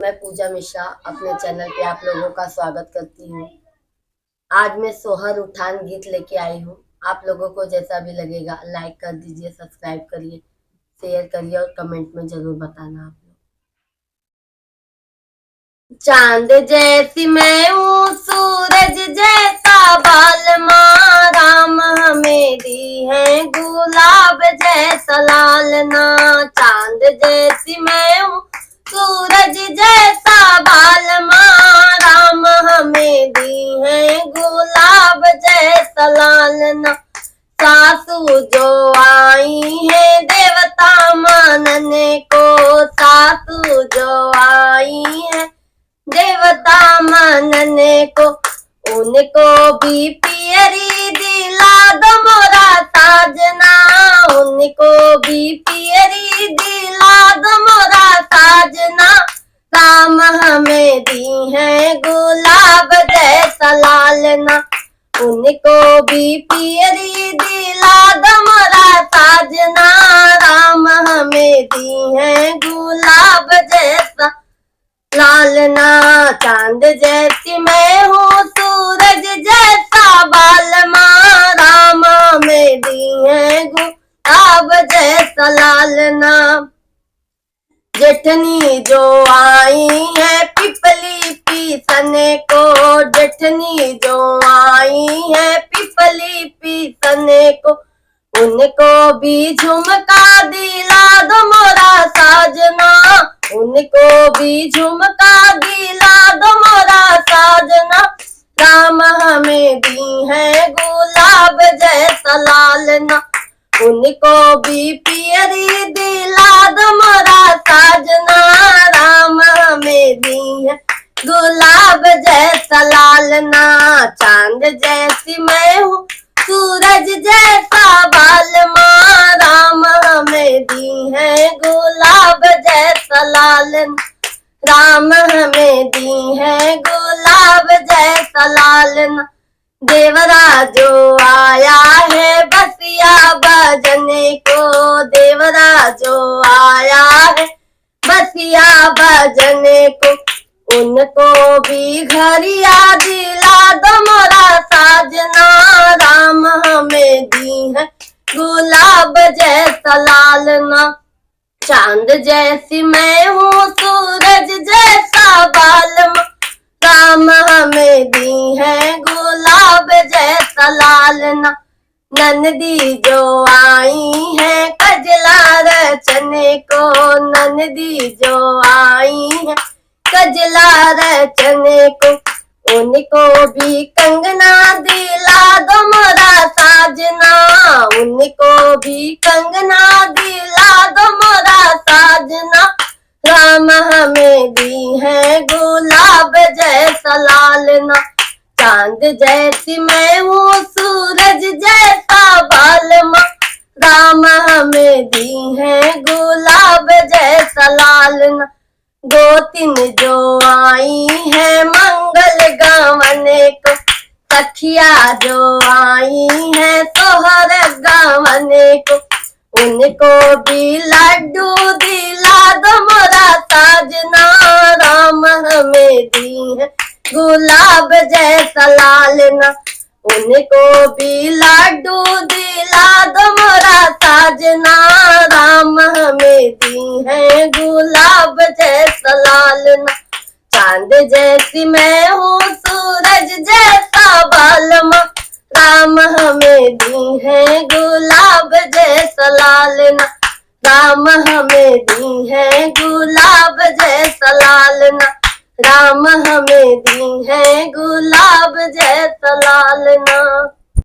मैं पूजा मिश्रा अपने चैनल पे आप लोगों का स्वागत करती हूँ। आज मैं सोहर उठान गीत लेके आई हूँ। आप लोगों को जैसा भी लगेगा लाइक कर दीजिए, सब्सक्राइब करिए, शेयर करिए और कमेंट में जरूर बताना आप लोग। चांद जैसी मैं हूँ, सूरज जैसा बाल, माँ राम हमें दी है गुलाब जैसा लाल ना। चांद जैसी मैं हूँ, सूरज जैसा बाल, माँ राम हमें दी है गुलाब जैसा लाल ना। सासू जो आई है देवता मानने को, सासू जो आई है देवता मानने को, उनको भी पियरी दिला दो मोरा साजना, उनको भी पियरी दिला दो मोरा साजना। राम हमें दी है गुलाब जैसा लालना, उनको भी पियरी दिला दो मोरा साजना। राम हमें दी है गुलाब जैसा लालना। चांद जैसी मैं हूँ, सूरज जैसा बाल, माँ राम में दी है गुलाब जैसा लालना। जेठनी जो आई है पिपली पीसने को, जेठनी जो आई है पिपली पीसने को, उनको भी झुमका दिला दो मोरा साजना, उनको भी झुमका दिला दो मोरा साजना। राम हमें दी है गुलाब जैसा लालना, उनको भी पियरी दिला दो मोरा साजना। राम हमें दी है गुलाब जैसा लालना। चांद जैसी मैं हूँ, सूरज जैसा बाल, माँ राम हमें दी है गुलाब जैसा लालना। राम हमें दी है गुलाब जैसा लालना। देवरा जो आया है बसिया बजने को, देवरा जो आया है बसिया बजने को, उनको भी घरिया दिला दो मोरा साजना। राम हमें दी है गुलाब जैसा लालना। चांद जैसी मैं हूँ, सूरज जैसा बाल, राम हमें दी है गुलाब जैसा लालना। नंदी जो आई है कजला रचने को, नंदी जो आई है कजला रचने को, उनको भी कंगना दिला दो मोरा साजना, उनको भी कंगना दिला दो मोरा साजना। राम हमें दी है गुलाब जैसा लालना। चांद जैसी मैं हूँ, सूरज जैसा बाल, राम हमें दी है गुलाब जैसा लालना। गोतिन जो आई है मंगल गावने को, सखिया जो आई है सोहर गावने को, उनको भी लड्डू दिला दो मोरा साजना। राम हमें दी है गुलाब जैसा लालना, उनको भी लड्डू दिला दो मोरा साजना। राम हमें दी है गुलाब जैसा लालना। चांद जैसी मैं हूँ, सूरज जैसा बालमा, राम हमें दी है गुलाब जैसा लालना। राम हमें दी है गुलाब जैसा लालना। राम हमें दी है गुलाब जैसा लालना।